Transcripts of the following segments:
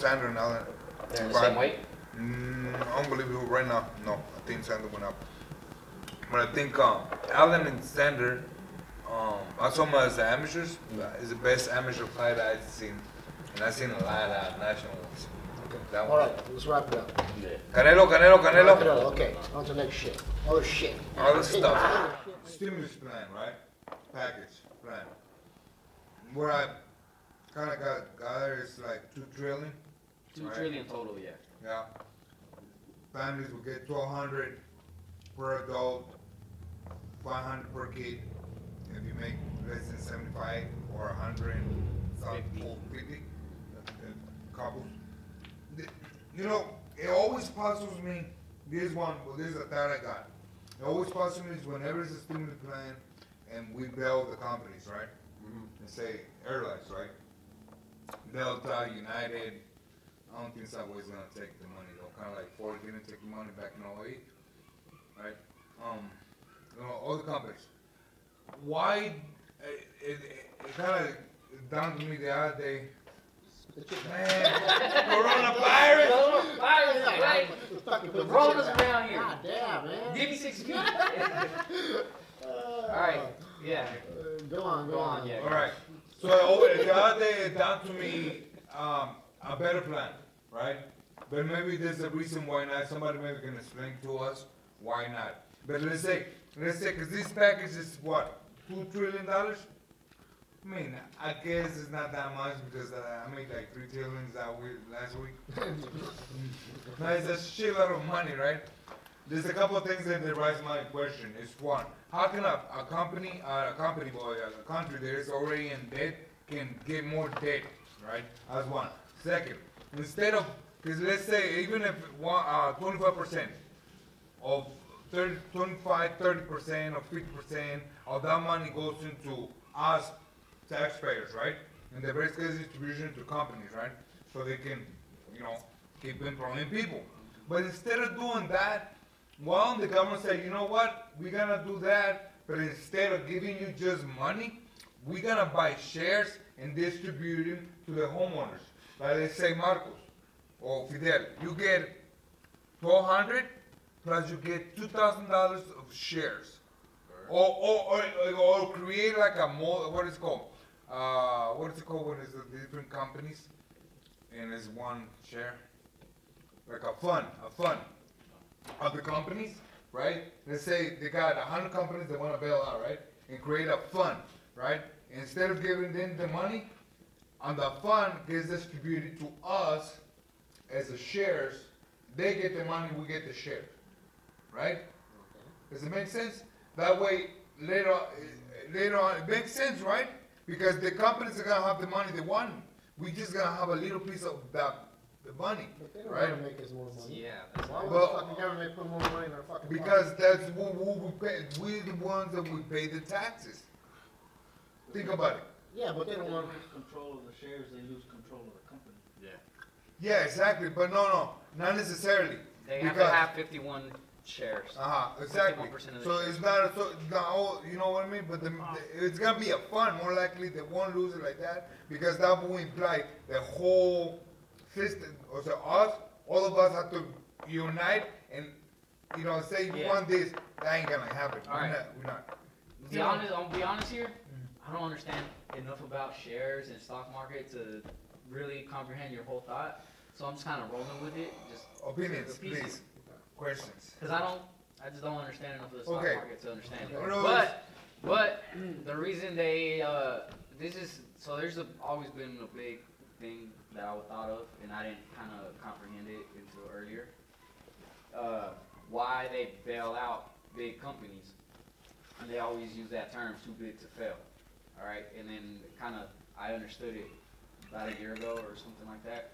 Sander and Allen. They're in the same weight? Unbelievable. Right now, no. I think Sander went up. But I think Allen and Sander, I saw them as the amateurs, is the best amateur fight I've seen. And I've seen a lot of national ones. Okay. All right, let's wrap it up. Yeah. Canelo. Okay, on to the next shit. Other shit. Other stuff. Stimulus plan, right? Package plan. What I kind of got there is like 2 trillion. 2 trillion total, yeah. Yeah. Families will get 1,200 per adult, 500 per kid. If you make less than 75 or 100, it's 50 couples. You know, it always puzzles me. This is a thought I got. It always puzzles me is whenever it's a stimulus plan and we bail the companies, right? And say airlines, right? Delta, United. I don't think Subway's gonna take the money though. Kind of like Ford didn't take the money back in 08, right? All the companies. Why? It kind of dawned on me the other day. Man, coronavirus. Coronavirus, right? The Corona's around here. God damn, man. Give me 6 feet. All right. Yeah. Go on. Yeah. All right. So the other day it dawned to me a better plan, right? But maybe there's a reason why not. Somebody maybe can explain to us why not. But let's say, because this package is what, $2 trillion? I mean, I guess it's not that much because I made like 3 trillion last week. No, it's a shitload of money, right? There's a couple of things that raise my question. Is one, how can a country that is already in debt can get more debt, right? That's one. Second, instead of, because let's say even if 25% of 25, 30% or 50% of that money goes into us taxpayers, right? And the rest gets distribution to companies, right? So they can, keep employing people. But instead of doing that, why don't the government say, you know what, we're gonna do that, but instead of giving you just money, we're gonna buy shares and distribute them to the homeowners. Like they say Marcos or Fidel, you get 1,200 plus you get $2,000 of shares. Or create like what is it called? What is it called when it's the different companies and it's one share? Like a fund of the companies, right? Let's say they got 100 companies that want to bail out, right? And create a fund, right? Instead of giving them the money, on the fund gets distributed to us as the shares. They get the money, we get the share, right? Does it make sense? That way, later on, it makes sense, right? Because the companies are gonna have the money they want. We just gonna have a little piece of the money, But they don't right? want to make us more money. Yeah. Why would Well, the fucking government put more money in our fucking Because that's who we pay. We're the ones that we pay the taxes. Think about it. Yeah, but they don't want lose control of the shares, they lose control of the company. Yeah, exactly. But no, not necessarily. They have to have 51 shares. Exactly. 51% of the So shares. it's not all, you know what I mean? But it's gonna be a fund. More likely they won't lose it like that because that will imply the whole system. Or so all of us have to unite and say you want this. That ain't gonna happen. All right. We're not. I'll be honest here. I don't understand enough about shares and stock market to really comprehend your whole thought. So I'm just kind of rolling with it. Just Opinions, pieces. please. Questions. Because I just don't understand enough of the stock Okay. market to understand it. Okay. But the reason there's always been a big thing that I thought of, and I didn't kind of comprehend it until earlier. Why they bail out big companies, and they always use that term, too big to fail. All right, and then I understood it about a year ago or something like that.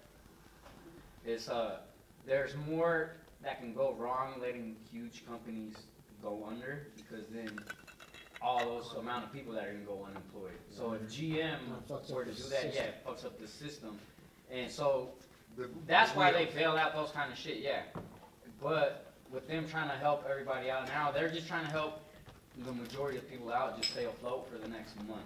It's there's more that can go wrong letting huge companies go under, because then all those amount of people that are gonna go unemployed. So if GM were to do that, it fucks up the system, and so that's why they bail out those kind of shit. Yeah, but with them trying to help everybody out now, they're just trying to help the majority of people out just stay afloat for the next month.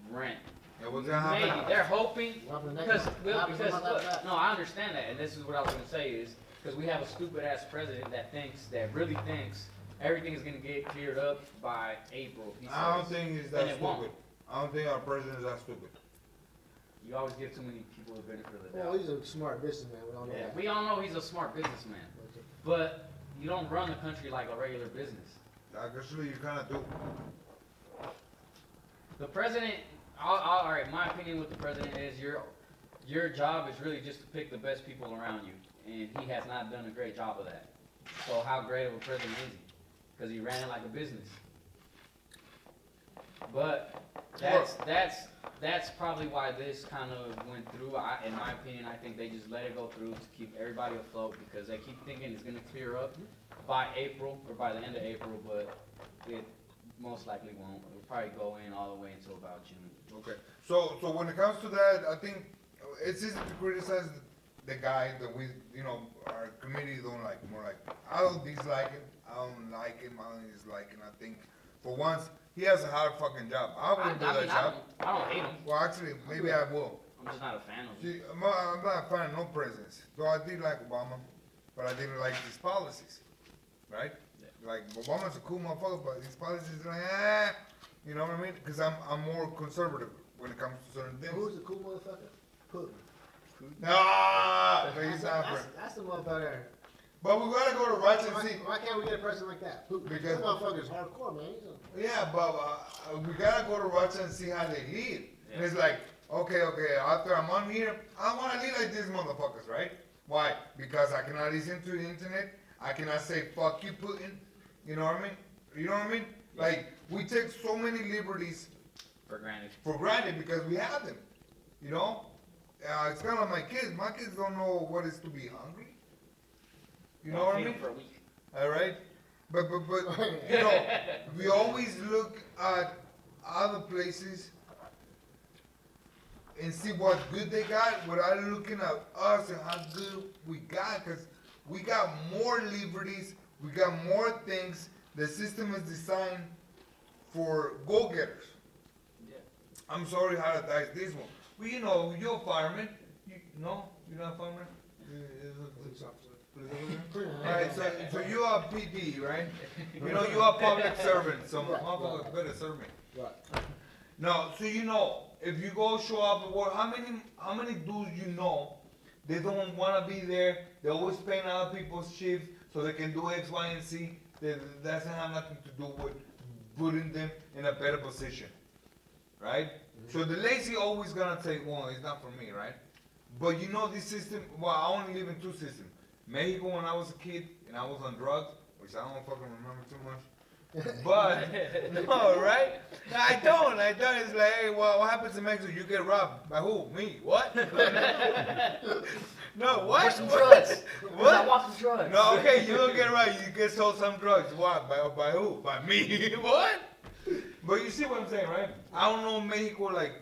Rent, And what's gonna Maybe happen? they're hoping What happened next because month? well, What happens because the month after that? no, I understand that, and this is what I was gonna say is because we have a stupid ass president that really thinks everything is gonna get cleared up by April. He I don't says. think he's And that it won't. stupid. I don't think our president is that stupid. You always give too many people the benefit of the Well, doubt. he's a smart businessman, we all know Yeah, that. we all know he's a smart businessman, but you don't run the country like a regular business. Actually, you kind of do. The president, all right, my opinion with the president is your job is really just to pick the best people around you, and he has not done a great job of that. So how great of a president is he? Because he ran it like a business. But that's probably why this kind of went through. In my opinion, I think they just let it go through to keep everybody afloat because they keep thinking it's gonna clear up by April or by the end of April, but it most likely won't. It'll probably go in all the way until about June. Okay. So when it comes to that, I think it's easy to criticize the guy that we, our committee don't like. More like, I don't dislike him. I don't like him. I don't dislike him. I think for once, he has a hard fucking job. I wouldn't do that job. I don't hate him. Well, actually, maybe I will. I'm just not a fan of him. See, I'm not a fan of no presidents. Though I did like Obama, but I didn't like his policies. Right? Yeah. Like, Obama's a cool motherfucker, but his policies are like, you know what I mean? Because I'm more conservative when it comes to certain things. Who's the cool motherfucker? Putin. Nah, but he's not. That's the motherfucker. But we gotta go to Russia and see. Why can't we get a president like that? Putin. Because- That motherfucker's hardcore, man. Yeah, but we gotta go to Russia and see how they lead. And it's like, okay, after I'm on here, I don't wanna lead like these motherfuckers, right? Why? Because I cannot listen to the internet. I cannot say fuck you, Putin. You know what I mean? You know what I mean? Like, we take so many liberties For granted. because we have them. You know? It's kind of like my kids. My kids don't know what it's to be hungry. You know what I mean? For a week. All right, but we always look at other places and see what good they got without looking at us and how good we got, because we got more liberties, we got more things. The system is designed for go-getters. Yeah. I'm sorry how to dice this one. Well, you're a fireman. No, you're not a fireman. Alright, so you are PD, right? You know you are public servant, so motherfuckers better serve me. Right. No, so if you go show up at work, how many dudes you know, they don't wanna be there, they always paying other people's shifts so they can do X, Y, and Z. That doesn't have nothing to do with putting them in a better position, right? So the lazy always gonna say, well, it's not for me, right? But this system, I only live in two systems. Mexico when I was a kid and I was on drugs, which I don't fucking remember too much. But, no, right? I don't. It's like, hey, well, what happens in Mexico? You get robbed. By who? Me. What? No, what? Or some drugs. What? I want some drugs. No, okay, you don't get right. You get sold some drugs. What? By who? By me. What? But you see what I'm saying, right? I don't know Mexico like